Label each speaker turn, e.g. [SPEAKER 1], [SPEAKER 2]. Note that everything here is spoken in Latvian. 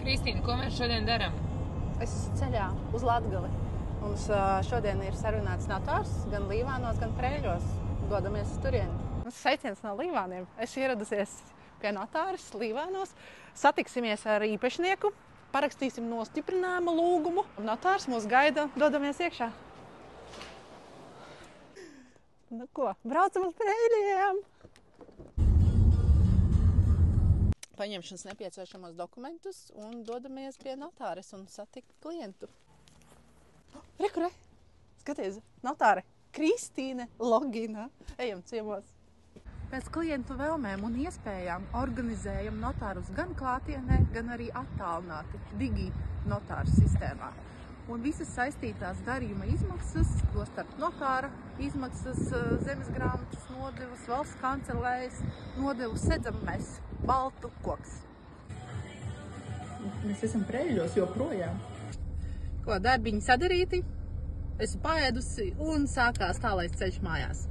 [SPEAKER 1] Kristīna, ko mēs šodien darām?
[SPEAKER 2] Es esmu ceļā uz Latgali. Mums šodien ir sarunāts notārs gan Līvānos, gan Preļos. Dodamies uz turieni. Sveiciens no Līvāniem. Es ieradusies pie notāras Līvānos. Satiksimies ar īpašnieku, parakstīsim nostiprinājumu lūgumu. Notārs mūs gaida, dodamies iekšā. Nu ko, braucam uz Preļiem! Paņemšanas nepieciešamos dokumentus un dodamies pie notāres un satikt klientu. Re! Skaties, notāre Kristīne Logina. Ejam ciemos. Pēc klientu vēlmēm un iespējām organizējam notārus gan klātienē, gan arī attālināti Digi notāru sistēmā. Un visas saistītās darījuma izmaksas, tostarp notāra izmaksas, zemesgrāmatas nodevas, valsts kancelējas nodevas sedzam mēs, Baltu koks.
[SPEAKER 3] Mēs esam Preļos joprojām.
[SPEAKER 2] Ko, darbiņi sadarīti, esmu paēdusi un sākās tālais ceļš mājās.